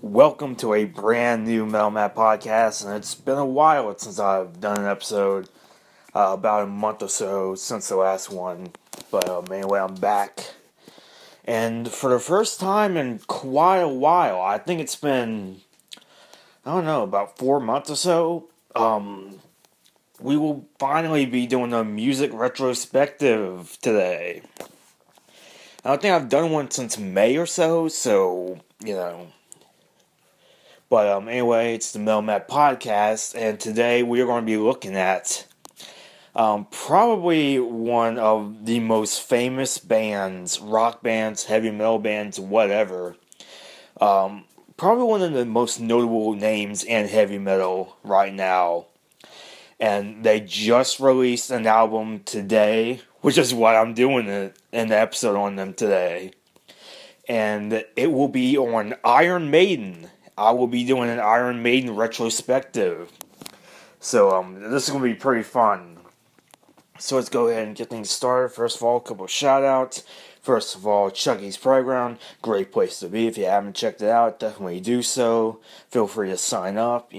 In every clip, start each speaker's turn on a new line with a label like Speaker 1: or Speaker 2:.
Speaker 1: Welcome to a brand new Metal Map podcast, and it's been a while since I've done an episode, about a month or so since the last one, but anyway, I'm back, and for the first time in quite a while, I think it's been, I don't know, about 4 months or so, we will finally be doing a music retrospective today. I don't think I've done one since May or so, But anyway, it's the Metal Map Podcast, and today we are going to be looking at probably one of the most famous bands, rock bands, heavy metal bands, whatever. Probably one of the most notable names in heavy metal right now. And they just released an album today, which is what I'm doing in the episode on them today. And it will be on Iron Maiden. I will be doing an Iron Maiden retrospective. So, this is going to be pretty fun. So, let's go ahead and get things started. First of all, a couple of shout-outs. First of all, Chucky's Playground. Great place to be. If you haven't checked it out, definitely do so. Feel free to sign up.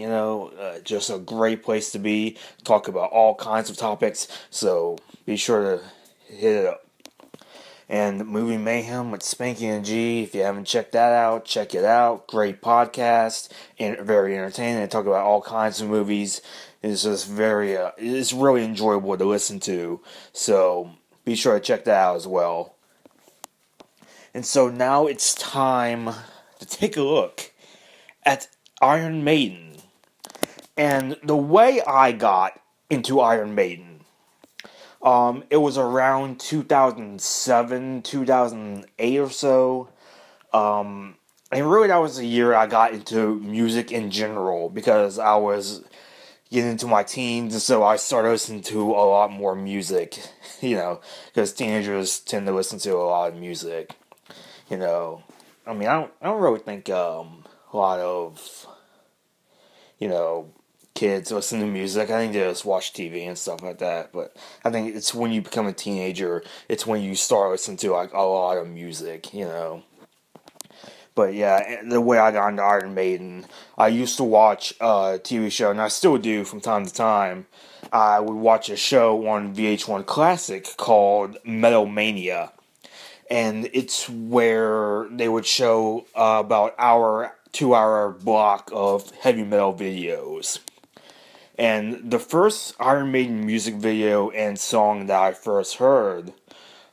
Speaker 1: Just a great place to be. Talk about all kinds of topics. So, be sure to hit it up. And Movie Mayhem with Spanky and G. If you haven't checked that out, check it out. Great podcast and very entertaining. They talk about all kinds of movies. It's just it's really enjoyable to listen to. So be sure to check that out as well. And so now it's time to take a look at Iron Maiden. And the way I got into Iron Maiden. It was around 2007, 2008 or so. And really that was the year I got into music in general because I was getting into my teens, and so I started listening to a lot more music, because teenagers tend to listen to a lot of music, I don't really think, a lot of, kids listen to music. I think they just watch TV and stuff like that. But I think it's when you become a teenager, it's when you start listening to like a lot of music, But yeah, the way I got into Iron Maiden, I used to watch a TV show, and I still do from time to time. I would watch a show on VH1 Classic called Metal Mania. And it's where they would show about 2-hour block of heavy metal videos. And the first Iron Maiden music video and song that I first heard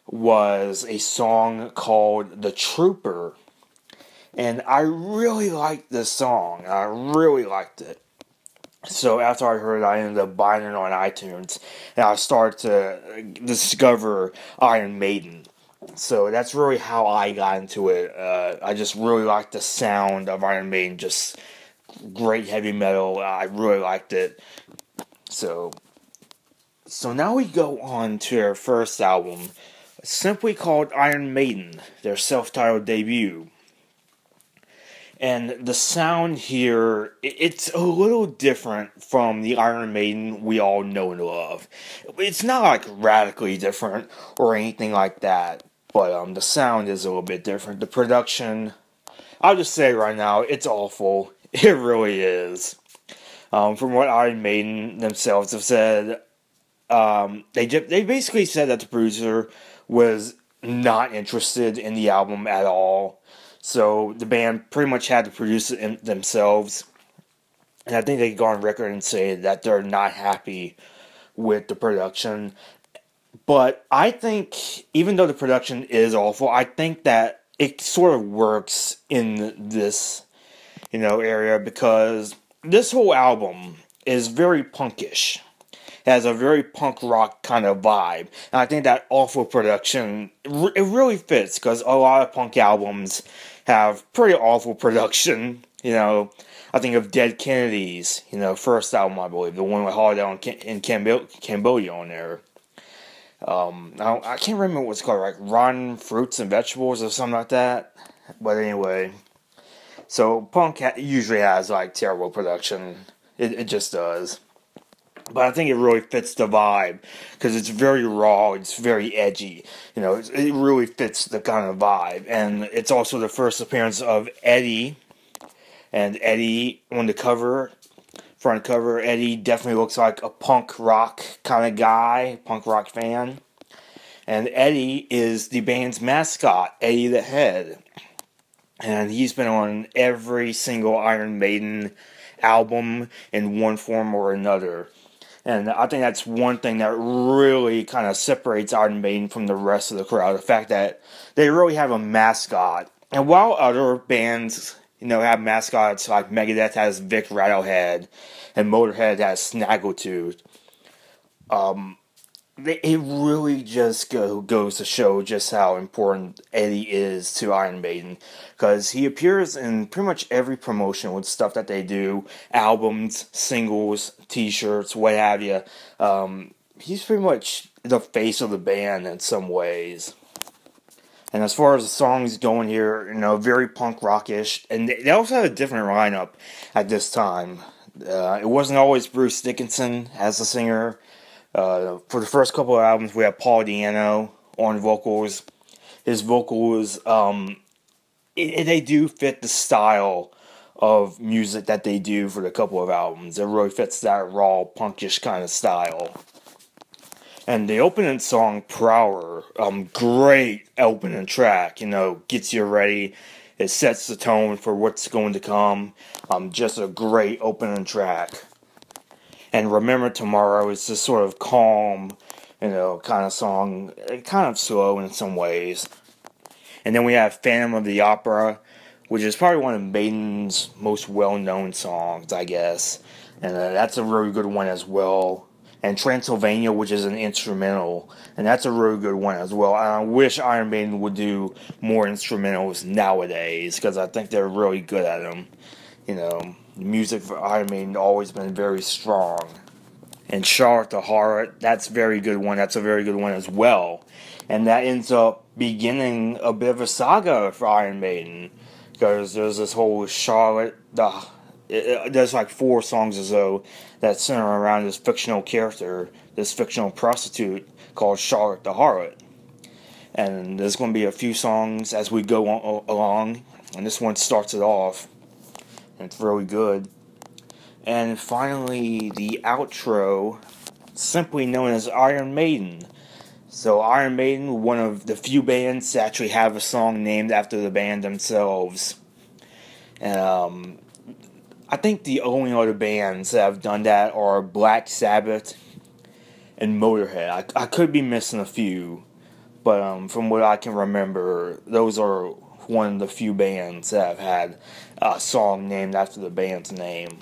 Speaker 1: was a song called The Trooper. And I really liked this song. I really liked it. So after I heard it, I ended up buying it on iTunes. And I started to discover Iron Maiden. So that's really how I got into it. I just really liked the sound of Iron Maiden. Just great heavy metal. I really liked it. So now we go on to their first album, simply called Iron Maiden, their self-titled debut. And the sound here, it's a little different from the Iron Maiden we all know and love. It's not like radically different or anything like that, but the sound is a little bit different. The production, I'll just say right now, it's awful. It really is. From what Iron Maiden themselves have said, they basically said that the producer was not interested in the album at all. So the band pretty much had to produce it themselves. And I think they go on record and say that they're not happy with the production. But I think, even though the production is awful, I think that it sort of works in this, area, because this whole album is very punkish. It has a very punk rock kind of vibe. And I think that awful production, it really fits, because a lot of punk albums have pretty awful production. I think of Dead Kennedys, first album, I believe, the one with Holiday in Cambodia on there. I can't remember what's called, like Rotten Fruits and Vegetables or something like that. But anyway, so punk usually has like terrible production. It just does. But I think it really fits the vibe, because it's very raw, it's very edgy, it really fits the kind of vibe. And it's also the first appearance of Eddie, And Eddie on the cover, front cover, Eddie definitely looks like a punk rock kind of guy, punk rock fan. And Eddie is the band's mascot, Eddie the Head. And he's been on every single Iron Maiden album in one form or another. And I think that's one thing that really kind of separates Iron Maiden from the rest of the crowd. The fact that they really have a mascot. And while other bands, have mascots like Megadeth has Vic Rattlehead and Motorhead has Snaggletooth, it really just goes to show just how important Eddie is to Iron Maiden, because he appears in pretty much every promotion with stuff that they do, albums, singles, t-shirts, what have you. He's pretty much the face of the band in some ways. And as far as the songs going here, very punk rockish, and they also had a different lineup at this time. It wasn't always Bruce Dickinson as the singer. For the first couple of albums, we have Paul Di'Anno on vocals. His vocals, they do fit the style of music that they do for the couple of albums. It really fits that raw, punkish kind of style. And the opening song, Prower, great opening track, gets you ready. It sets the tone for what's going to come. Just a great opening track. And Remember Tomorrow is this sort of calm, kind of song, kind of slow in some ways. And then we have Phantom of the Opera, which is probably one of Maiden's most well-known songs, I guess. And that's a really good one as well. And Transylvania, which is an instrumental, and that's a really good one as well. And I wish Iron Maiden would do more instrumentals nowadays, because I think they're really good at them. The music for Iron Maiden always been very strong. And Charlotte the Harlot, that's a very good one. That's a very good one as well. And that ends up beginning a bit of a saga for Iron Maiden, because there's this whole Charlotte, there's like 4 songs or so that center around this fictional character, this fictional prostitute called Charlotte the Harlot. And there's going to be a few songs as we go along, and this one starts it off. It's really good. And finally, the outro, simply known as Iron Maiden. So Iron Maiden, one of the few bands to actually have a song named after the band themselves. And I think the only other bands that have done that are Black Sabbath and Motorhead. I could be missing a few, but from what I can remember, those are one of the few bands that have had a song named after the band's name.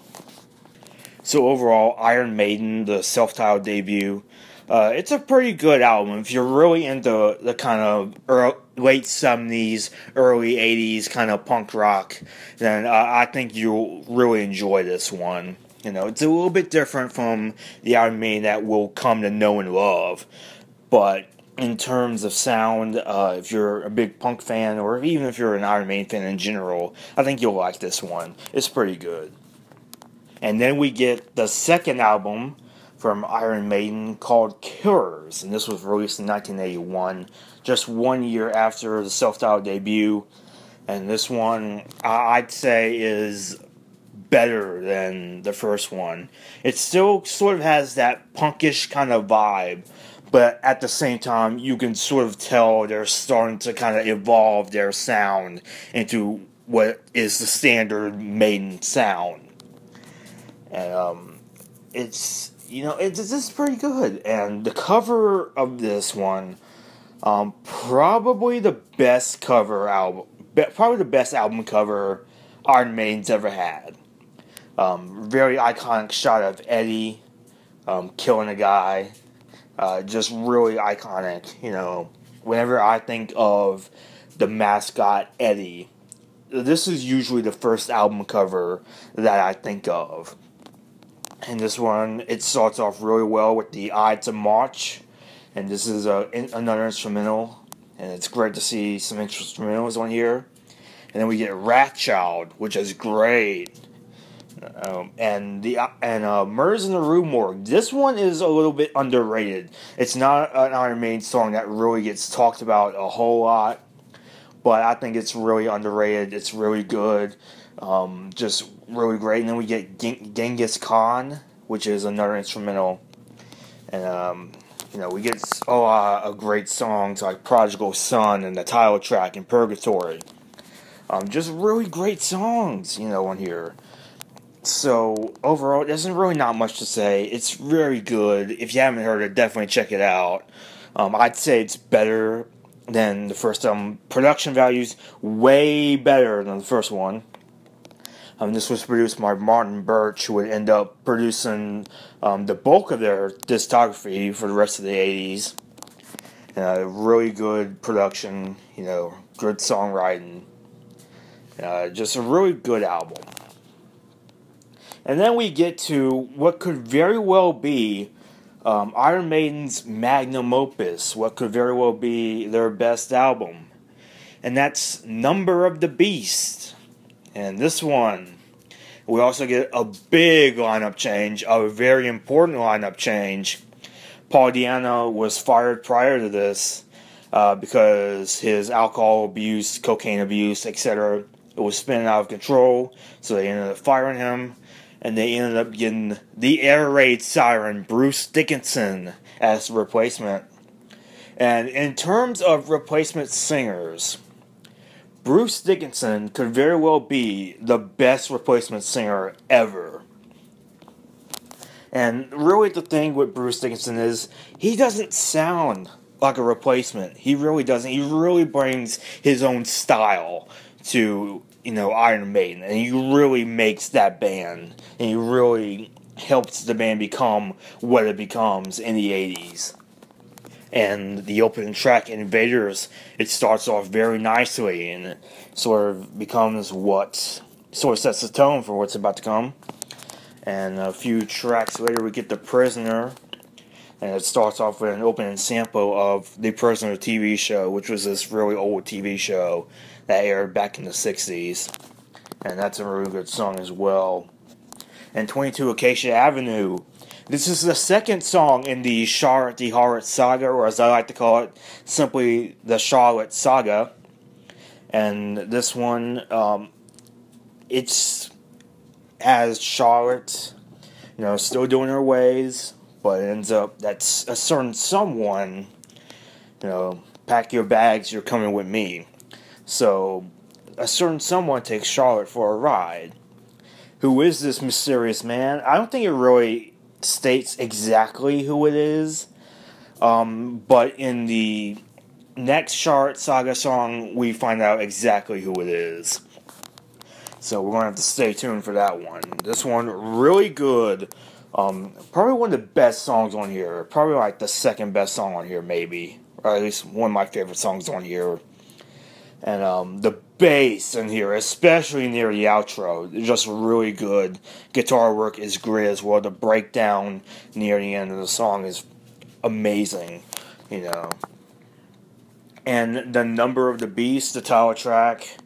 Speaker 1: So overall, Iron Maiden, the self-titled debut, it's a pretty good album. If you're really into the kind of late 70s, early 80s kind of punk rock, then I think you'll really enjoy this one. It's a little bit different from the Iron Maiden that we'll come to know and love, but in terms of sound, if you're a big punk fan, or even if you're an Iron Maiden fan in general, I think you'll like this one. It's pretty good. And then we get the second album from Iron Maiden called Killers, and this was released in 1981, just 1 year after the self-titled debut. And this one, I'd say, is better than the first one. It still sort of has that punkish kind of vibe, but at the same time, you can sort of tell they're starting to kind of evolve their sound into what is the standard Maiden sound. And it's just pretty good. And the cover of this one, probably the best album cover Iron Maiden's ever had. Very iconic shot of Eddie killing a guy. Just really iconic. Whenever I think of the mascot Eddie, this is usually the first album cover that I think of. And this one, it starts off really well with the Ides of March, and this is another instrumental, and it's great to see some instrumentals on here. And then we get Wrathchild, which is great. And Murders in the Rue Morgue. This one is a little bit underrated. It's not an Iron Maiden song that really gets talked about a whole lot, but I think it's really underrated. It's really good. Just really great. And then we get Genghis Khan, which is another instrumental. And, we get a great songs like Prodigal Son and the title track and Purgatory. Just really great songs, on here. So, overall, there's really not much to say. It's very good. If you haven't heard it, definitely check it out. I'd say it's better than the first album. Production values, way better than the first one. This was produced by Martin Birch, who would end up producing the bulk of their discography for the rest of the 80s. Really good production, good songwriting. Just a really good album. And then we get to what could very well be Iron Maiden's magnum opus, what could very well be their best album. And that's Number of the Beast. And this one, we also get a big lineup change, a very important lineup change. Paul Di'Anno was fired prior to this because his alcohol abuse, cocaine abuse, etc. It was spinning out of control, so they ended up firing him. And they ended up getting the air raid siren, Bruce Dickinson, as the replacement. And in terms of replacement singers, Bruce Dickinson could very well be the best replacement singer ever. And really the thing with Bruce Dickinson is he doesn't sound like a replacement. He really doesn't. He really brings his own style to, Iron Maiden. And he really makes that band. And he really helps the band become what it becomes in the 80s. And the opening track, Invaders, it starts off very nicely and it sort of becomes what sort of sets the tone for what's about to come. And a few tracks later we get The Prisoner, and it starts off with an opening sample of The Prisoner TV show, which was this really old TV show that aired back in the 60s. And that's a really good song as well. And 22 Acacia Avenue. This is the second song in the Charlotte the Harlot saga, or as I like to call it, simply the Charlotte saga. And this one, it's as Charlotte, still doing her ways, but it ends up that's a certain someone, pack your bags, you're coming with me. So, a certain someone takes Charlotte for a ride. Who is this mysterious man? I don't think it really states exactly who it is, but in the next Charlotte Saga song, we find out exactly who it is. So we're going to have to stay tuned for that one. This one, really good. Probably one of the best songs on here. Probably like the second best song on here, maybe. Or at least one of my favorite songs on here. And the bass in here, especially near the outro, is just really good. Guitar work is great as well. The breakdown near the end of the song is amazing, And the Number of the Beast, the title track,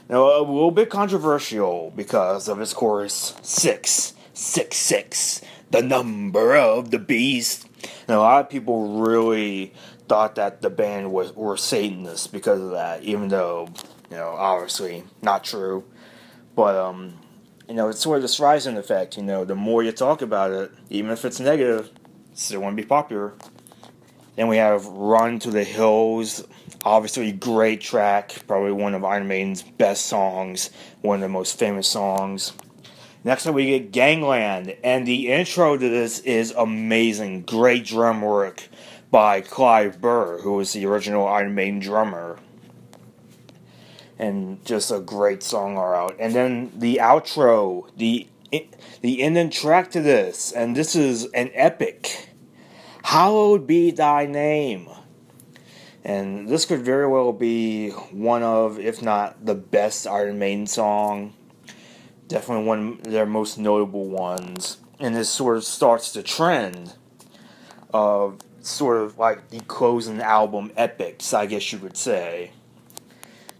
Speaker 1: a little bit controversial because of its chorus, 666, the number of the beast. And a lot of people really thought that the band were Satanists because of that, even though, obviously not true. But, it's sort of this rising effect, the more you talk about it, even if it's negative, it's still going to be popular. Then we have Run to the Hills, obviously great track, probably one of Iron Maiden's best songs, one of the most famous songs. Next up we get Gangland, and the intro to this is amazing, great drum work by Clive Burr, who was the original Iron Maiden drummer. And just a great song all out. And then the outro, the ending track to this, and this is an epic. Hallowed be thy name. And this could very well be one of, if not the best Iron Maiden song. Definitely one of their most notable ones. And this sort of starts the trend of sort of like the closing album epics, I guess you could say.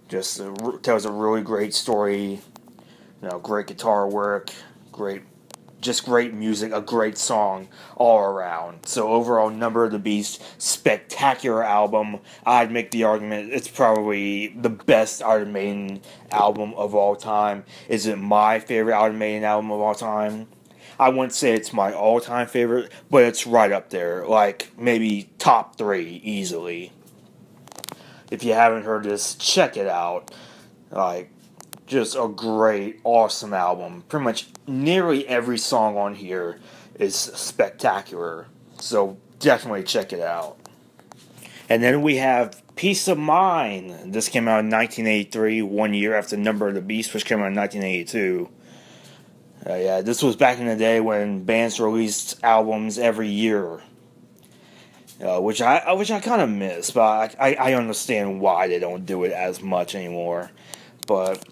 Speaker 1: Just tells a really great story, great guitar work, great just great music, a great song all around. So overall, Number of the Beast, spectacular album. I'd make the argument it's probably the best Iron Maiden album of all time. Is it my favorite Iron Maiden album of all time? I wouldn't say it's my all-time favorite, but it's right up there, like maybe top 3 easily. If you haven't heard this, check it out. Like, just a great, awesome album. Pretty much nearly every song on here is spectacular. So definitely check it out. And then we have Peace of Mind. This came out in 1983, 1 year after Number of the Beast, which came out in 1982. Yeah, this was back in the day when bands released albums every year. Which I kind of miss, but I understand why they don't do it as much anymore. But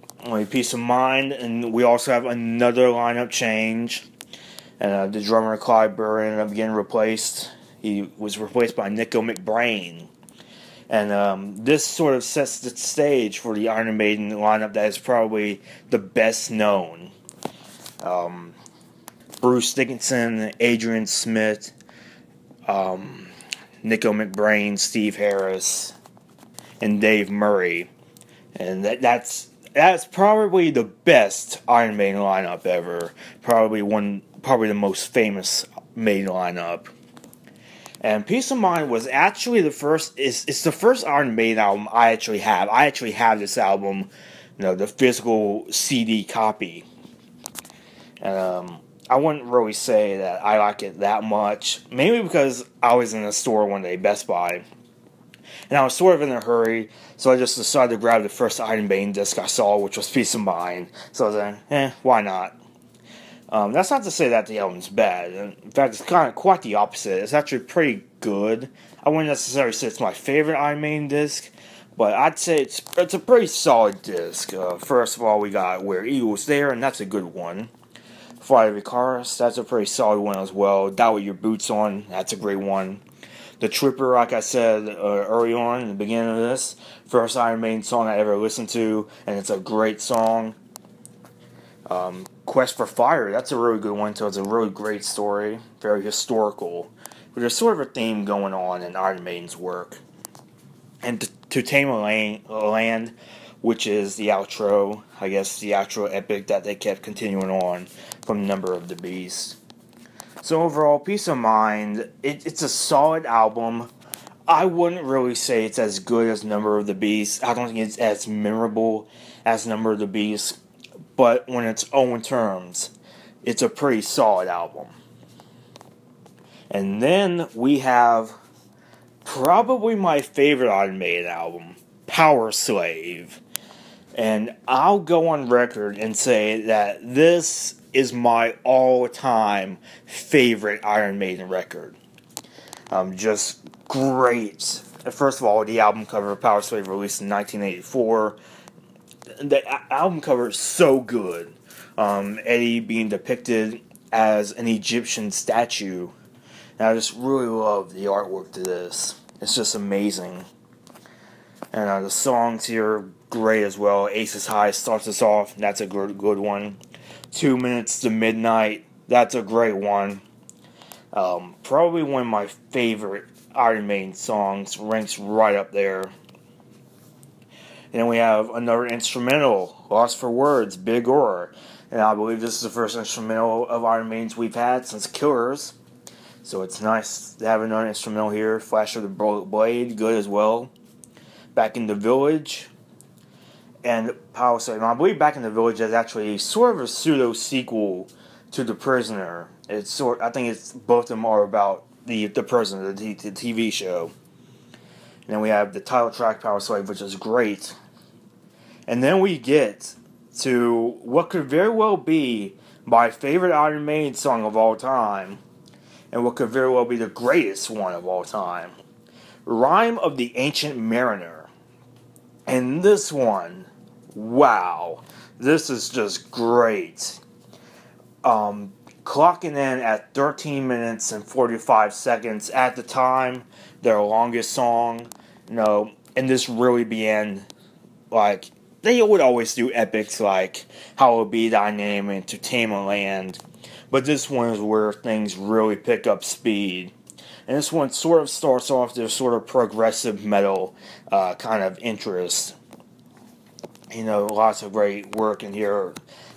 Speaker 1: Peace of Mind, and we also have another lineup change. And the drummer Clive Burr ended up getting replaced. He was replaced by Nico McBrain. And this sort of sets the stage for the Iron Maiden lineup that is probably the best known. Bruce Dickinson, Adrian Smith, Nico McBrain, Steve Harris, and Dave Murray. And that's probably the best Iron Maiden lineup ever. Probably the most famous Maiden lineup. And Peace of Mind was actually the first. It's the first Iron Maiden album I actually have. I actually have this album, the physical CD copy. And I wouldn't really say that I like it that much. Mainly because I was in a store one day, Best Buy. And I was sort of in a hurry, so I just decided to grab the first Iron Maiden disc I saw, which was Peace of Mind. So I was like, why not? That's not to say that the album's bad. In fact, it's kind of quite the opposite. It's actually pretty good. I wouldn't necessarily say it's my favorite Iron Maiden disc, but I'd say it's a pretty solid disc. First of all, we got Where Eagles There, and that's a good one. Flight of Icarus, that's a pretty solid one as well. Die With Your Boots On, that's a great one. The Trooper, like I said early on in the beginning of this, first Iron Maiden song I ever listened to, and it's a great song. Quest for Fire, that's a really good one too. It's a really great story, very historical. But there's sort of a theme going on in Iron Maiden's work. And To Tame a Land, which is the outro, I guess the outro epic that they kept continuing on from Number of the Beast. So overall, Peace of Mind, it's a solid album. I wouldn't really say it's as good as Number of the Beast. I don't think it's as memorable as Number of the Beast. But on its own terms, it's a pretty solid album. And then we have probably my favorite Iron Maiden album, Powerslave. And I'll go on record and say that this is my all-time favorite Iron Maiden record. Just great. First of all, the album cover of Powerslave released in 1984. The album cover is so good. Eddie being depicted as an Egyptian statue. And I just really love the artwork to this. It's just amazing. And the songs here are great as well. Aces High starts us off. That's a good one. 2 Minutes to Midnight. That's a great one. Probably one of my favorite Iron Maiden songs. Ranks right up there. And then we have another instrumental, Lost for Words, Big Ore. And I believe this is the first instrumental of Iron Maiden's we've had since Killers. So it's nice to have another instrumental here. Flash of the Blade, good as well. Back in the Village. And Powerslave. I believe Back in the Village is actually sort of a pseudo-sequel to The Prisoner. I think it's both of them are about the Prisoner, the TV show. And then we have the title track, Powerslave, which is great. And then we get to what could very well be my favorite Iron Maiden song of all time. And what could very well be the greatest one of all time. Rime of the Ancient Mariner. And this one, wow. This is just great. Clocking in at 13 minutes and 45 seconds. At the time, their longest song. And this really began, they would always do epics like Hallowed Be Thy Name and Entertainment Land, but this one is where things really pick up speed. And this one sort of starts off their sort of progressive metal kind of interest. Lots of great work in here.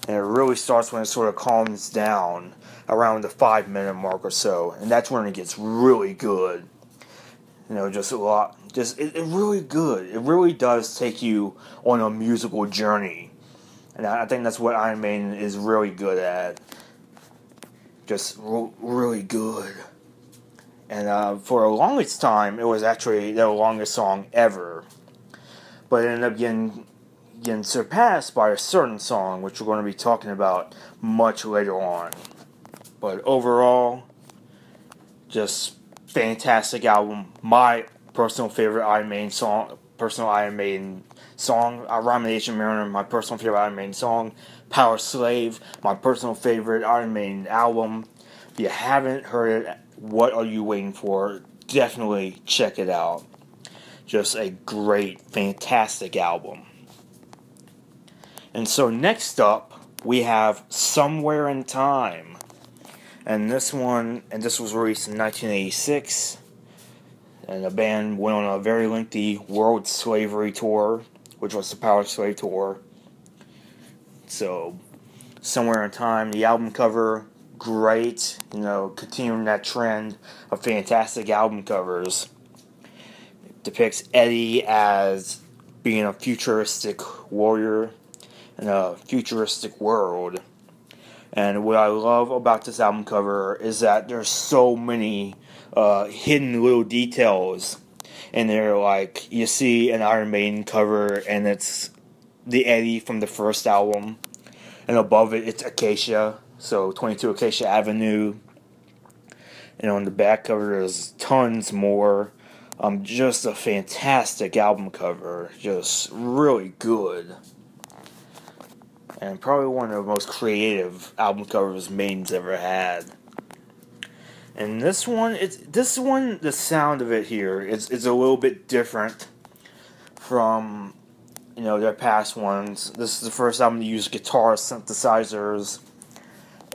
Speaker 1: And it really starts when it sort of calms down around the 5-minute mark or so. And that's when it gets really good. Just a lot. It really good. It really does take you on a musical journey. And I think that's what Iron Maiden is really good at. Just really good. And for the longest time, it was actually their longest song ever. But it ended up getting surpassed by a certain song, which we're going to be talking about much later on. But overall, just fantastic album. My personal favorite Iron Maiden song, Iron Maiden Mariner, my personal favorite Iron Maiden song, Powerslave, my personal favorite Iron Maiden album. If you haven't heard it, what are you waiting for? Definitely check it out. Just a great, fantastic album. And so next up, we have Somewhere in Time. And this was released in 1986. And the band went on a very lengthy World Slavery Tour, which was the Powerslave Tour. So, Somewhere in Time, the album cover, great. Continuing that trend of fantastic album covers. It depicts Eddie as being a futuristic warrior in a futuristic world. And what I love about this album cover is that there's so many hidden little details in there. Like, you see an Iron Maiden cover, and it's the Eddie from the first album. And above it, it's Acacia. So, 22 Acacia Avenue. And on the back cover, there's tons more. Just a fantastic album cover. Just really good. And probably one of the most creative album covers Maiden's ever had. And this one, the sound of it here is a little bit different from, their past ones. This is the first album to use guitar synthesizers,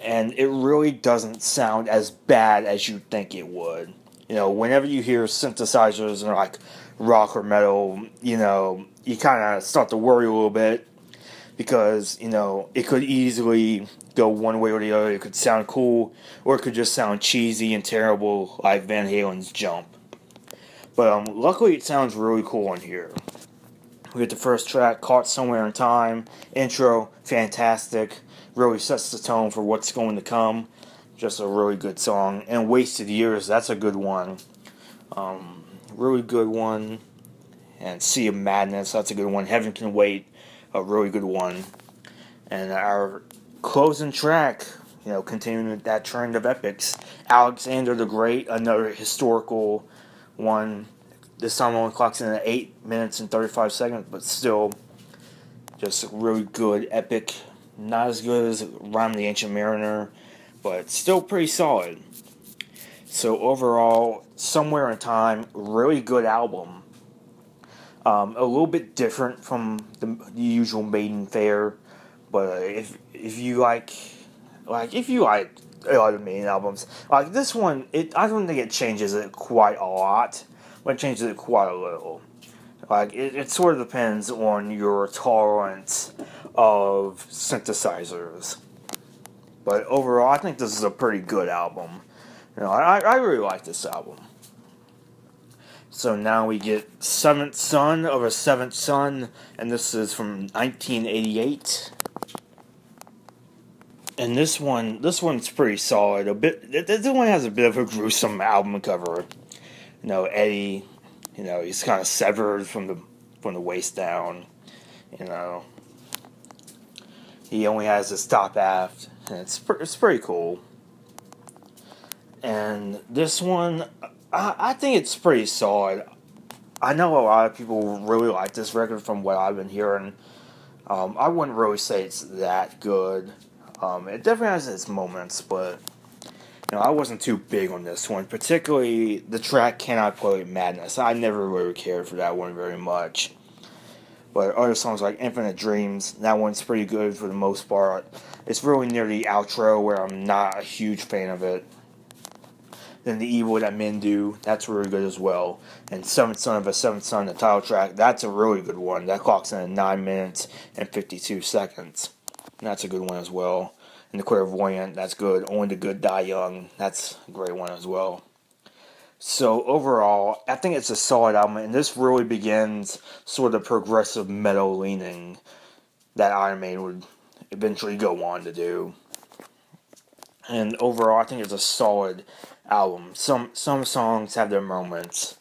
Speaker 1: and it really doesn't sound as bad as you'd think it would. Whenever you hear synthesizers in like rock or metal, you kind of start to worry a little bit. Because, it could easily go one way or the other. It could sound cool, or it could just sound cheesy and terrible, like Van Halen's Jump. But luckily it sounds really cool on here. We get the first track, Caught Somewhere in Time. Intro, fantastic. Really sets the tone for what's going to come. Just a really good song. And Wasted Years, that's a good one. Really good one. And Sea of Madness, that's a good one. Heaven Can Wait, a really good one. And our closing track, continuing that trend of epics, Alexander the Great, another historical one. This time only clocks in at 8 minutes and 35 seconds, but still just a really good epic. Not as good as Rime of the Ancient Mariner, but still pretty solid. So overall, Somewhere in Time, really good album. A little bit different from the usual Maiden fare, but if you like a lot of Maiden albums, like this one, I don't think it changes it quite a lot, but it changes it quite a little. Like it sort of depends on your tolerance of synthesizers. But overall, I think this is a pretty good album. I really like this album. So now we get Seventh Son of a Seventh Son, and this is from 1988. And this one's pretty solid. This one has a bit of a gruesome album cover. Eddie, he's kind of severed from the waist down. He only has his top aft, and it's pretty cool. And this one, I think it's pretty solid. I know a lot of people really like this record from what I've been hearing. I wouldn't really say it's that good. It definitely has its moments, but I wasn't too big on this one. Particularly the track Can I Play Madness. I never really cared for that one very much. But other songs like Infinite Dreams, that one's pretty good for the most part. It's really near the outro where I'm not a huge fan of it. Then The Evil That Men Do, that's really good as well. And Seventh Son of a Seventh Son, the title track, that's a really good one. That clocks in at 9 minutes and 52 seconds. And that's a good one as well. And The Clairvoyant, that's good. Only the Good Die Young, that's a great one as well. So overall, I think it's a solid album, and this really begins sort of progressive metal leaning that Iron Maiden would eventually go on to do. And overall, I think it's a solid album. Some songs have their moments.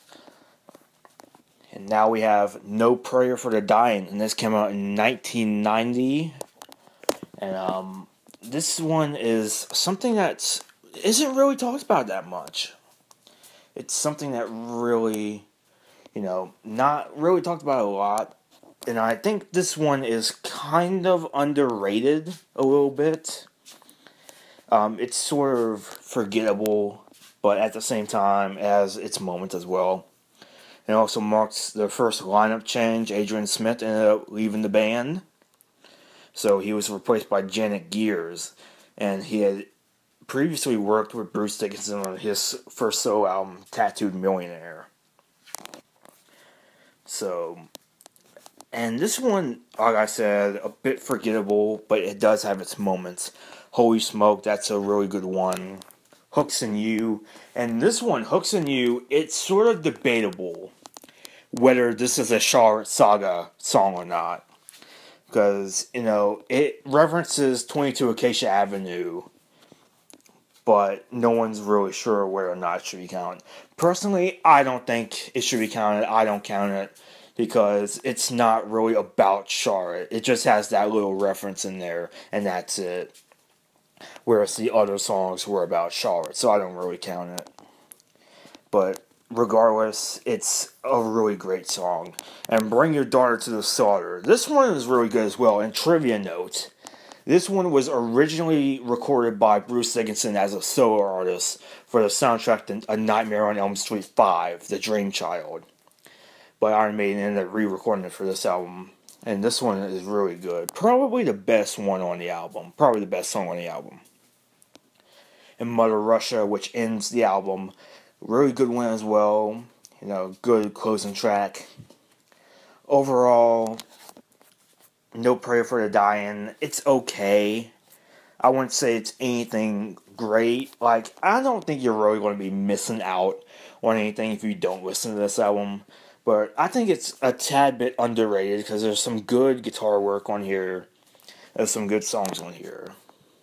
Speaker 1: And now we have No Prayer for the Dying, and this came out in 1990. And this one is something that isn't really talked about that much. It's something that really, not really talked about a lot. And I think this one is kind of underrated a little bit. It's sort of forgettable, but at the same time, it has its moments as well. It also marks the first lineup change. Adrian Smith ended up leaving the band. So he was replaced by Janet Gears. And he had previously worked with Bruce Dickinson on his first solo album, Tattooed Millionaire. So, and this one, like I said, a bit forgettable, but it does have its moments. Holy Smoke, that's a really good one. Hooks in You. And this one, Hooks in You, it's sort of debatable whether this is a Charlotte Saga song or not. Because, it references 22 Acacia Avenue, but no one's really sure whether or not it should be counted. Personally, I don't think it should be counted. I don't count it because it's not really about Charlotte. It just has that little reference in there, and that's it. Whereas the other songs were about Charlotte, so I don't really count it. But regardless, it's a really great song. And Bring Your Daughter to the Slaughter. This one is really good as well. And trivia note, this one was originally recorded by Bruce Dickinson as a solo artist for the soundtrack to A Nightmare on Elm Street 5, The Dream Child. But Iron Maiden ended up re-recording it for this album. And this one is really good. Probably the best one on the album. Probably the best song on the album. And Mother Russia, which ends the album. Really good one as well. Good closing track. Overall, No Prayer for the Dying, it's okay. I wouldn't say it's anything great. I don't think you're really going to be missing out on anything if you don't listen to this album. But I think it's a tad bit underrated because there's some good guitar work on here. There's some good songs on here.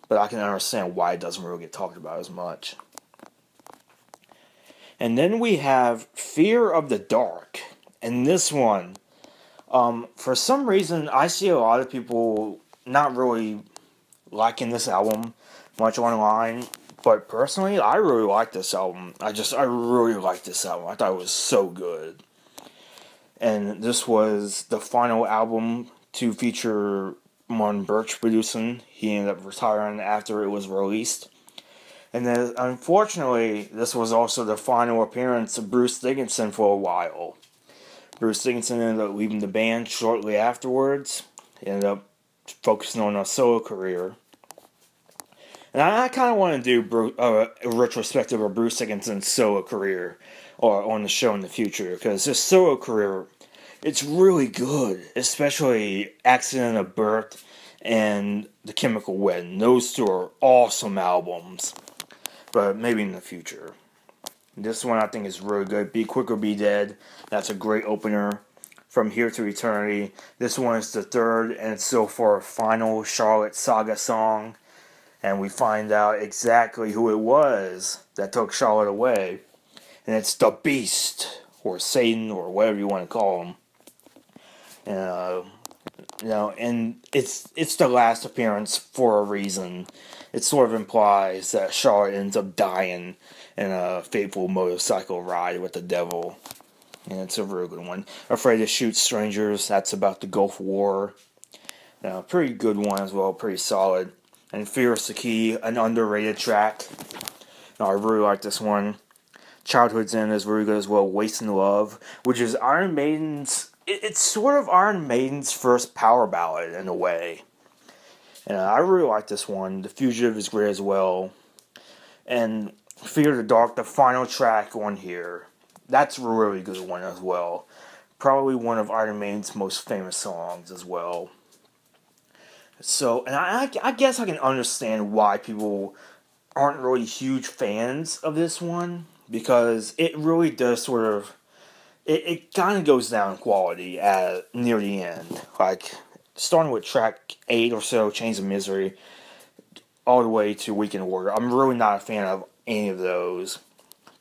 Speaker 1: But I can understand why it doesn't really get talked about as much. And then we have Fear of the Dark. And this one, for some reason, I see a lot of people not really liking this album much online. But personally, I really like this album. I really like this album. I thought it was so good. And this was the final album to feature Martin Birch producing. He ended up retiring after it was released. And then, unfortunately, this was also the final appearance of Bruce Dickinson for a while. Bruce Dickinson ended up leaving the band shortly afterwards. He ended up focusing on a solo career. And I kind of want to do a retrospective of Bruce Dickinson's solo career or on the show in the future. Because his solo career, it's really good. Especially Accident of Birth and The Chemical Wedding. Those two are awesome albums. But maybe in the future. This one I think is really good. Be Quick or Be Dead. That's a great opener. From Here to Eternity. This one is the third and so far final Charlotte Saga song. And we find out exactly who it was that took Charlotte away. And it's the Beast. Or Satan. Or whatever you want to call him. And it's the last appearance for a reason. It sort of implies that Charlotte ends up dying in a fateful motorcycle ride with the devil. And it's a real good one. Afraid to Shoot Strangers, that's about the Gulf War. Pretty good one as well, pretty solid. And Fear is the Key, an underrated track. I really like this one. Childhood's End is really good as well. Wasting Love, which is Iron Maiden's it's sort of Iron Maiden's first power ballad in a way. And I really like this one. The Fugitive is great as well. And Fear of the Dark, the final track on here, that's a really good one as well. Probably one of Iron Maiden's most famous songs as well. So, and I guess I can understand why people aren't really huge fans of this one, because it really does sort of, it kind of goes down in quality at near the end. Like, starting with track 8 or so, Chains of Misery, all the way to Weekend Warrior. I'm really not a fan of any of those,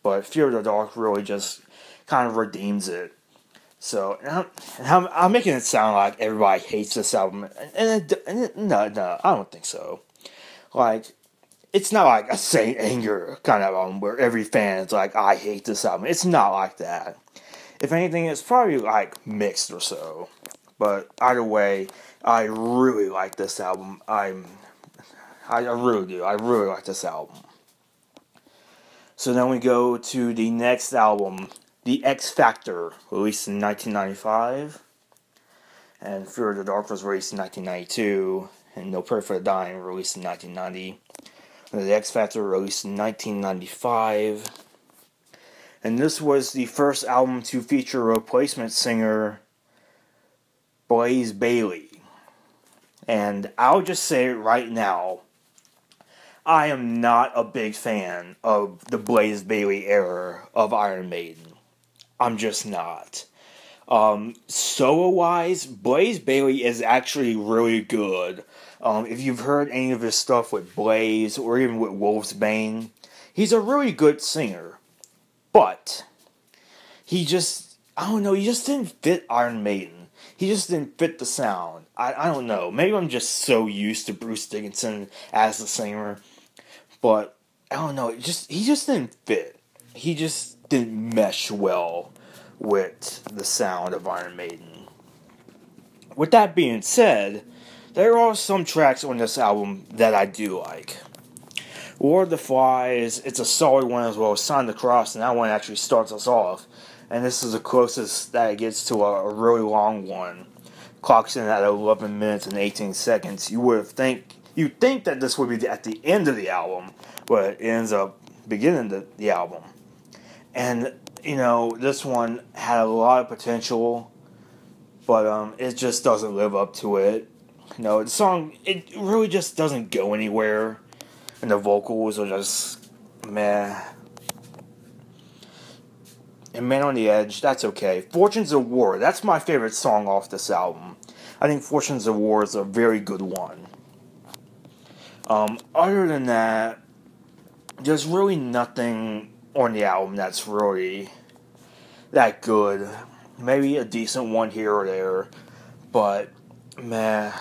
Speaker 1: but Fear of the Dark really just kind of redeems it. So, I'm making it sound like everybody hates this album, no, I don't think so. Like, it's not like a Saint Anger kind of album where every fan is like, I hate this album. It's not like that. If anything, it's probably like mixed or so. But either way, I really like this album. I really do. I really like this album. So then we go to the next album, The X Factor, released in 1995. And Fear of the Dark was released in 1992. And No Prayer for the Dying, released in 1990. And The X Factor, released in 1995. And this was the first album to feature replacement singer Blaze Bayley. And I'll just say it right now, I am not a big fan of the Blaze Bayley era of Iron Maiden. I'm just not. Solo-wise, Blaze Bayley is actually really good. If you've heard any of his stuff with Blaze, or even with Wolfsbane, he's a really good singer. But, he just didn't fit Iron Maiden. He just didn't fit the sound. I don't know. Maybe I'm just so used to Bruce Dickinson as the singer. But, I don't know. He just didn't fit. He just didn't mesh well with the sound of Iron Maiden. With that being said, there are some tracks on this album that I do like. Lord of the Flies, it's a solid one as well. Sign the Cross, and that one actually starts us off. And this is the closest that it gets to a really long one. Clocks in at 11 minutes and 18 seconds. You'd think that this would be at the end of the album, but it ends up beginning the album. And, this one had a lot of potential, but it just doesn't live up to it. The song, it really just doesn't go anywhere. And the vocals are just meh. And Man on the Edge, that's okay. Fortunes of War, that's my favorite song off this album. I think Fortunes of War is a very good one. Other than that, there's really nothing on the album that's really that good. Maybe a decent one here or there, but meh.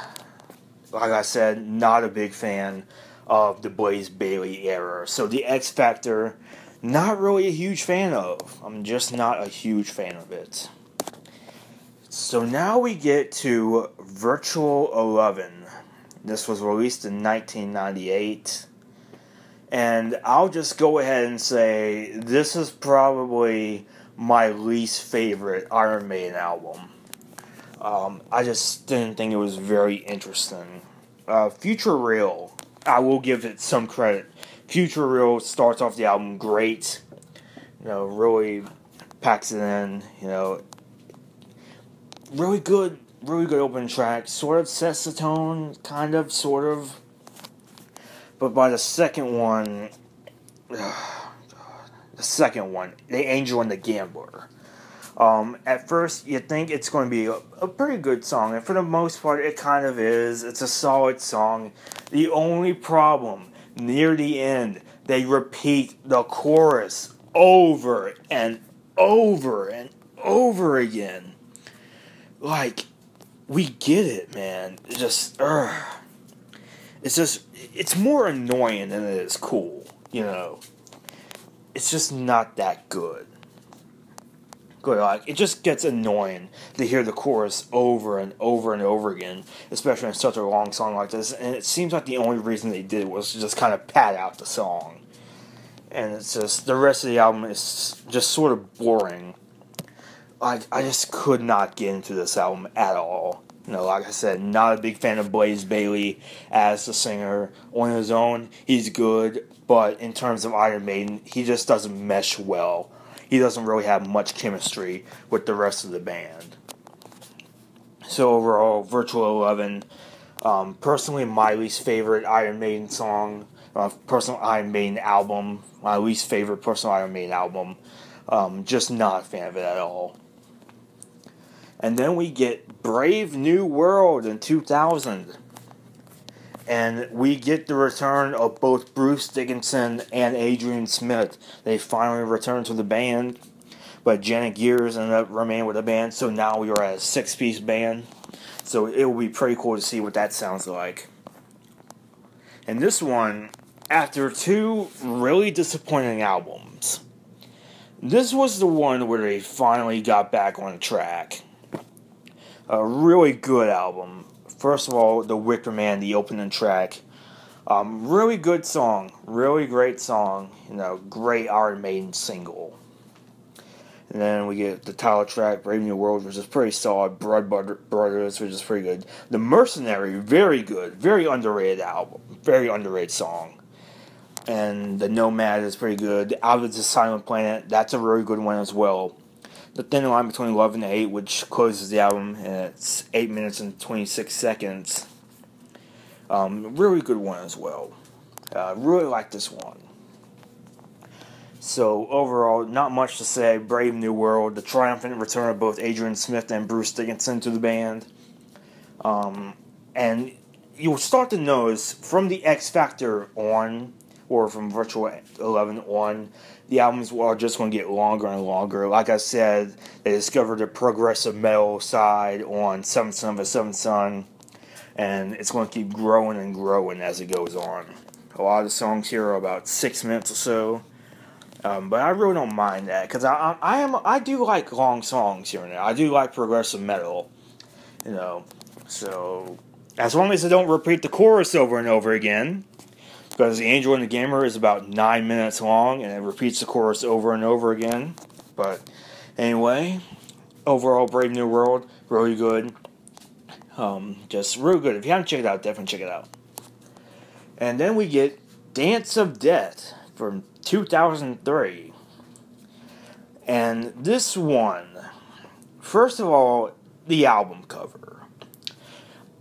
Speaker 1: Like I said, not a big fan of the Blaze Bayley era. So the X Factor, not really a huge fan of. I'm just not a huge fan of it. So now we get to Virtual 11. This was released in 1998. And I'll just go ahead and say this is probably my least favorite Iron Maiden album. I just didn't think it was very interesting. Future Real, I will give it some credit. Future Real starts off the album great. Really packs it in. Really good opening track. Sort of sets the tone, kind of, sort of. But by the second one, The Angel and the Gambler. At first, you think it's going to be a pretty good song, and for the most part, it kind of is. It's a solid song. The only problem, near the end, they repeat the chorus over and over and over again. Like, we get it, man. It's more annoying than it is cool, It's just not that good. Like, it just gets annoying to hear the chorus over and over and over again, especially in such a long song like this, and it seems like the only reason they did it was to just kind of pad out the song. And it's just, the rest of the album is just sort of boring. I just could not get into this album at all. Like I said, not a big fan of Blaze Bayley as the singer. On his own, he's good, but in terms of Iron Maiden, he just doesn't mesh well. He doesn't really have much chemistry with the rest of the band. So overall, Virtual 11, personally my least favorite Iron Maiden song, personal Iron Maiden album, my least favorite personal Iron Maiden album. Just not a fan of it at all. And then we get Brave New World in 2000. And we get the return of both Bruce Dickinson and Adrian Smith. They finally returned to the band. But Janet Gears ended up remaining with the band. So now we are at a 6-piece band. So it will be pretty cool to see what that sounds like. And this one, after 2 really disappointing albums, this was the one where they finally got back on track. A really good album. First of all, The Wicker Man, the opening track. Really good song. Really great song. Great Iron Maiden single. And then we get the title track, Brave New World, which is pretty solid. Blood Brothers, which is pretty good. The Mercenary, very good. Very underrated album. Very underrated song. And The Nomad is pretty good. Out of the Silent Planet, that's a really good one as well. The Thin Line Between Love and Hate, which closes the album, and it's 8 minutes and 26 seconds. Really good one as well. Really like this one. So, overall, not much to say. Brave New World, the triumphant return of both Adrian Smith and Bruce Dickinson to the band. And you'll start to notice from the X Factor on, or from Virtual 11 on, the albums are just going to get longer and longer. Like I said, they discovered the progressive metal side on Seventh Son of a Seventh Son, and it's going to keep growing and growing as it goes on. A lot of the songs here are about 6 minutes or so, but I really don't mind that, because I do like long songs here and there. I do like progressive metal, so as long as they don't repeat the chorus over and over again. Because The Angel and the Gamer is about 9 minutes long, and it repeats the chorus over and over again. But anyway, overall, Brave New World, really good. Just really good. If you haven't checked it out, definitely check it out. And then we get Dance of Death from 2003. And this one, first of all, the album cover.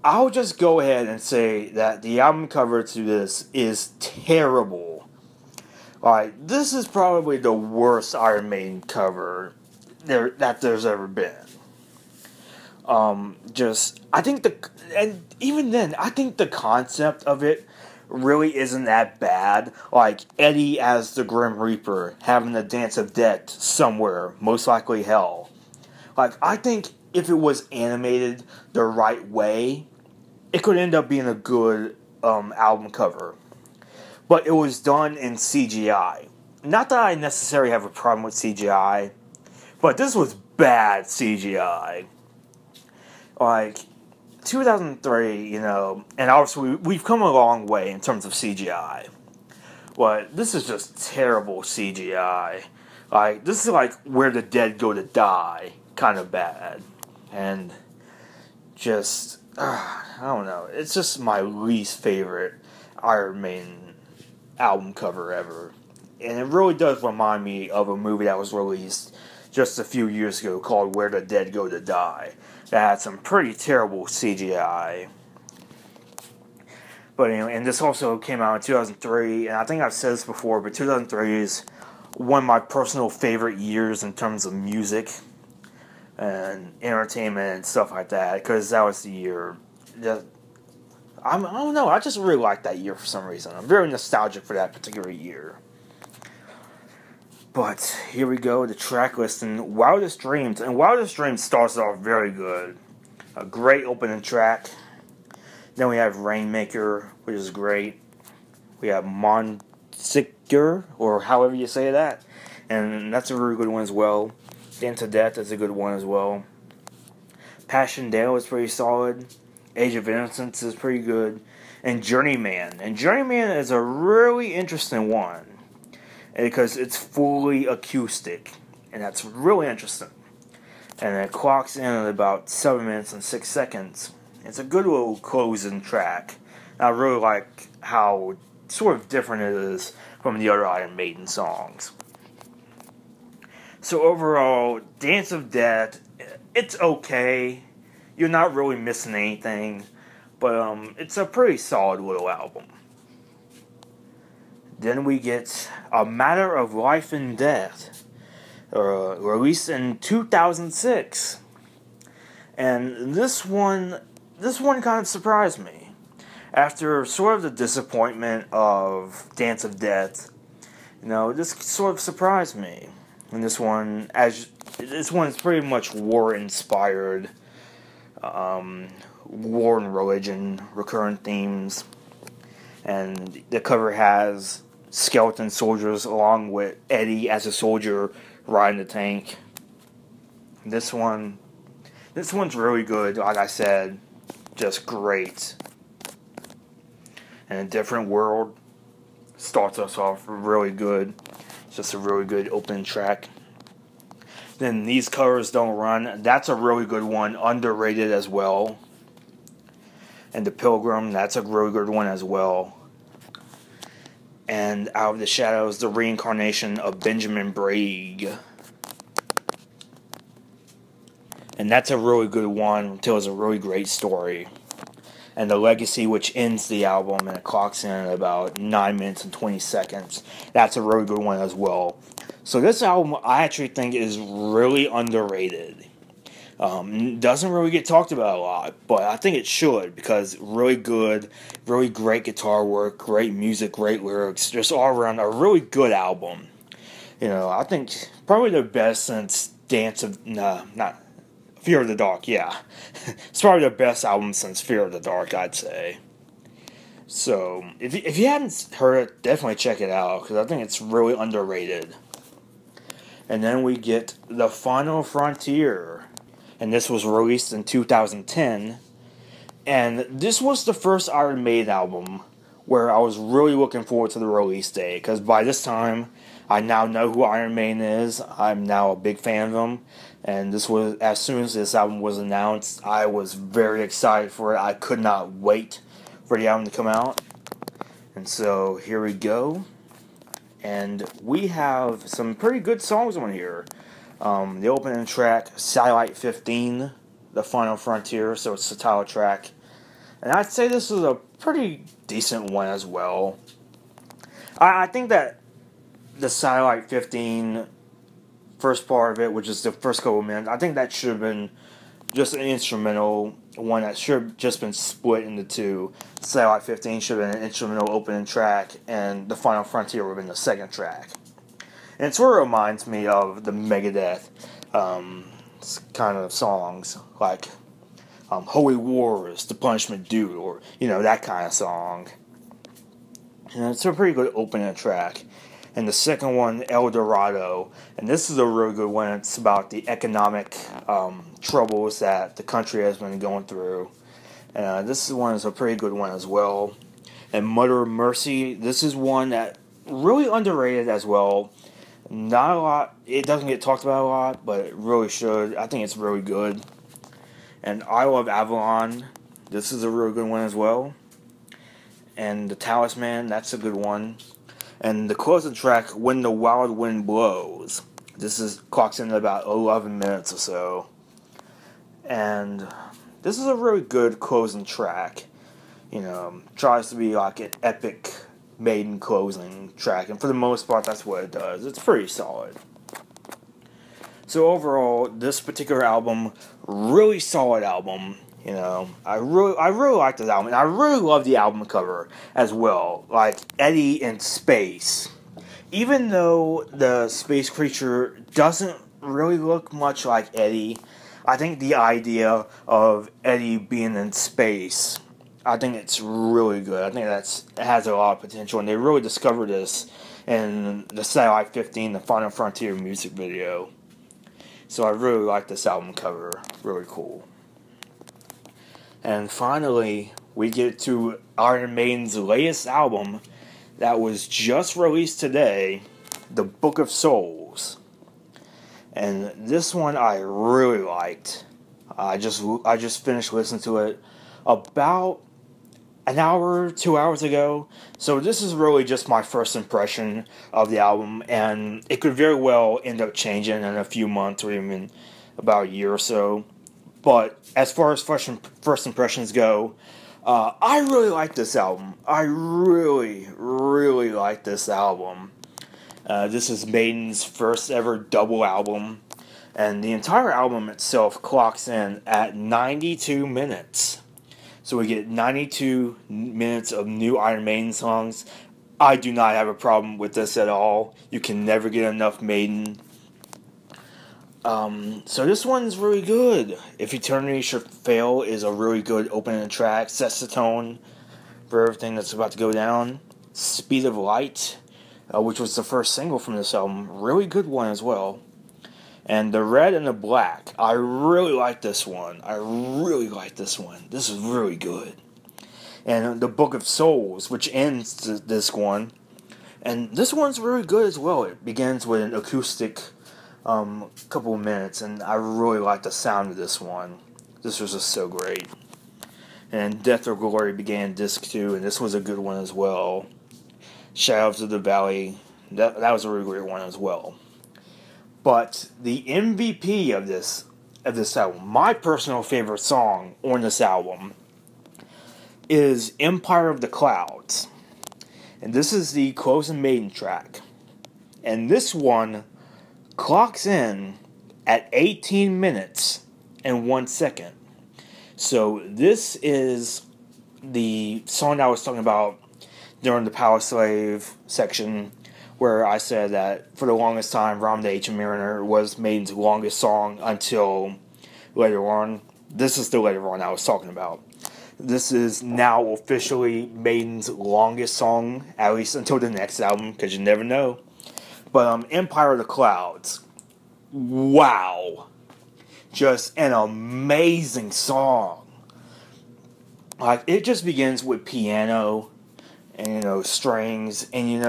Speaker 1: I'll just go ahead and say that the album cover to this is terrible. This is probably the worst Iron Maiden cover that there's ever been. I think even then, I think the concept of it really isn't that bad. Eddie as the Grim Reaper having the Dance of Death somewhere, most likely hell. I think if it was animated the right way, it could end up being a good album cover. But it was done in CGI. Not that I necessarily have a problem with CGI, but this was bad CGI. 2003, and obviously we've come a long way in terms of CGI. But this is just terrible CGI. This is like Where the Dead Go to Die, kind of bad. And just, I don't know. It's just my least favorite Iron Maiden album cover ever. And it really does remind me of a movie that was released just a few years ago called Where the Dead Go to Die. That had some pretty terrible CGI. But anyway, and this also came out in 2003, and I think I've said this before, but 2003 is one of my personal favorite years in terms of music and entertainment and stuff like that, because that was the year that, I don't know, I just really like that year for some reason. I'm very nostalgic for that particular year. But here we go, the track listing, Wildest Dreams. And Wildest Dreams starts off very good. A great opening track. Then we have Rainmaker, which is great. We have Monsiker, or however you say that. And that's a really good one as well. Dance of Death is a good one as well. Passchendaele is pretty solid. Age of Innocence is pretty good. And Journeyman. And Journeyman is a really interesting one, because it's fully acoustic, and that's really interesting. and it clocks in at about 7 minutes and 6 seconds. It's a good little closing track. I really like how sort of different it is from the other Iron Maiden songs. So overall, Dance of Death, it's okay. You're not really missing anything, but it's a pretty solid little album. Then we get A Matter of Life and Death, released in 2006. And this one kind of surprised me. After sort of the disappointment of Dance of Death, this sort of surprised me. And this one is pretty much war-inspired, war and religion, recurrent themes. And the cover has skeleton soldiers along with Eddie as a soldier riding the tank. This one's really good, like I said, just great. And A Different World starts us off really good. It's just a really good opening track. Then These Colors Don't Run, that's a really good one, underrated as well. And The Pilgrim, that's a really good one as well. And Out of the Shadows, the reincarnation of Benjamin Brague. And that's a really good one, tells a really great story. And The Legacy, which ends the album, and it clocks in at about 9 minutes and 20 seconds. That's a really good one as well. So this album, I actually think, is really underrated. Doesn't really get talked about a lot, but I think it should, because really good, really great guitar work, great music, great lyrics, just all around a really good album. I think probably the best since Fear of the Dark, yeah. It's probably the best album since Fear of the Dark, I'd say. So, if you hadn't heard it, definitely check it out, because I think it's really underrated. And then we get The Final Frontier. And this was released in 2010. And this was the first Iron Maiden album where I was really looking forward to the release day. Because by this time, I now know who Iron Maiden is. I'm now a big fan of them. And as soon as this album was announced, I was very excited for it. I could not wait for the album to come out. And so here we go. And we have some pretty good songs on here. The opening track, Satellite 15, The Final Frontier, so it's the title track. And I'd say this is a pretty decent one as well. I think that the Satellite 15 first part of it, which is the first couple of minutes, I think that should have been just an instrumental one that should have just been split into two. Satellite 15 should have been an instrumental opening track, and The Final Frontier would have been the second track. And it sort of reminds me of the Megadeth kind of songs, like Holy Wars, The Punishment Due, or, that kind of song. And it's a pretty good opening track. And the second one, El Dorado, and this is a really good one. It's about the economic troubles that the country has been going through. And this one is a pretty good one as well. And Mother of Mercy, this is one that really underrated as well. Not a lot, it doesn't get talked about a lot, but it really should. I think it's really good. And I Love Avalon, this is a really good one as well. And The Talisman, that's a good one. And the closing track, When the Wild Wind Blows. This clocks in at about 11 minutes or so. And this is a really good closing track. Tries to be like an epic Maiden closing track, and for the most part, that's what it does. It's pretty solid. So overall, this particular album, really solid album. I really like this album, and I really love the album cover as well. Like Eddie in space, even though the space creature doesn't really look much like Eddie, I think the idea of Eddie being in space, I think it's really good. I think it has a lot of potential, and they really discovered this in the Satellite 15, The Final Frontier music video. So I really like this album cover. Really cool. And finally, we get to Iron Maiden's latest album that was just released today, The Book of Souls. And this one I really liked. I just finished listening to it about an hour, 2 hours ago. So this is really just my first impression of the album, and it could very well end up changing in a few months or even about a year or so. But as far as first impressions go, I really like this album. I really, really like this album. This is Maiden's first ever double album, and the entire album itself clocks in at 92 minutes. So we get 92 minutes of new Iron Maiden songs. I do not have a problem with this at all. You can never get enough Maiden. So this one's really good. If Eternity Should Fail is a really good opening track, sets the tone for everything that's about to go down. Speed of Light, which was the first single from this album, really good one as well. And The Red and the Black, I really like this one. This is really good. And The Book of Souls, which ends this one. And this one's really good as well. It begins with an acoustic couple of minutes, and I really like the sound of this one. This was just so great. And Death or Glory began disc 2, and this was a good one as well. Shadows of the Valley, that was a really great one as well. But the MVP of this album, my personal favorite song on this album, is Empire of the Clouds. And this is the closing Maiden track. And this one clocks in at 18 minutes and 1 second. So this is the song I was talking about during the Powerslave section, where I said that for the longest time, Rom the Ancient Mariner was Maiden's longest song until later on. This is the later on I was talking about. This is now officially Maiden's longest song, at least until the next album, because you never know. But Empire of the Clouds, wow. Just an amazing song. Like, it just begins with piano and, strings, and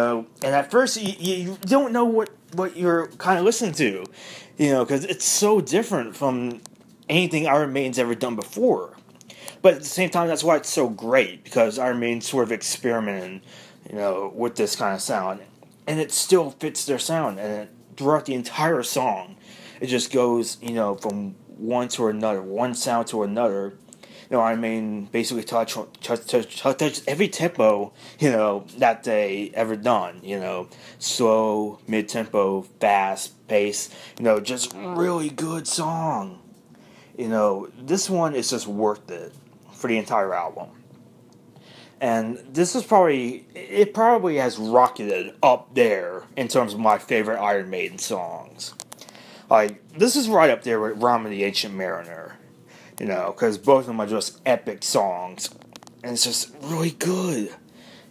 Speaker 1: at first you don't know what you're kind of listening to, because it's so different from anything Iron Maiden's ever done before. But at the same time, that's why it's so great, because Iron Maiden sort of experimented, with this kind of sound, and it still fits their sound, and throughout the entire song, it just goes, from one to another, one sound to another. Iron Maiden basically touch every tempo, that they ever done. Slow, mid-tempo, fast pace, just really good song. This one is just worth it for the entire album. And this is probably has rocketed up there in terms of my favorite Iron Maiden songs. Like, this is right up there with Rom and the Ancient Mariner. Because both of them are just epic songs. And it's just really good.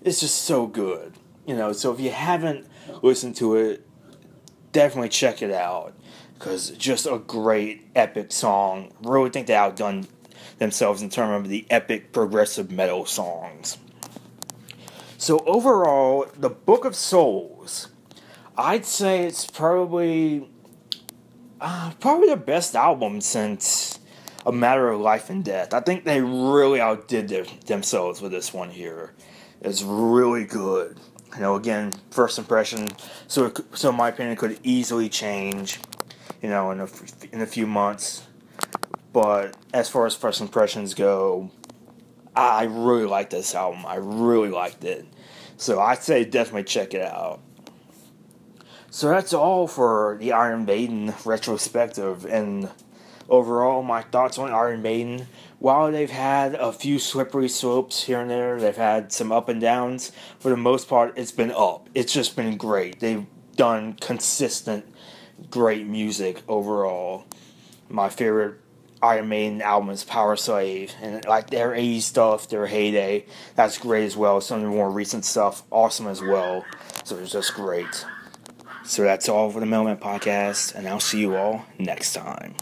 Speaker 1: It's just so good. So if you haven't listened to it, definitely check it out. Because it's just a great, epic song. Really think they outdone themselves in terms of the epic progressive metal songs. So overall, The Book of Souls, I'd say it's probably their best album since A Matter of Life and Death. I think they really outdid themselves with this one here. It's really good. Again, first impression. So in my opinion, it could easily change, in a few months. But as far as first impressions go, I really like this album. I really liked it. So I'd say definitely check it out. So that's all for the Iron Maiden retrospective, and overall my thoughts on Iron Maiden. While they've had a few slippery slopes here and there, they've had some up and downs, for the most part it's been up. It's just been great. They've done consistent, great music overall. My favorite Iron Maiden album is Powerslave, and like their 80s stuff, their heyday, that's great as well. Some of the more recent stuff, awesome as well. So it's just great. So that's all for the Mailman Podcast, and I'll see you all next time.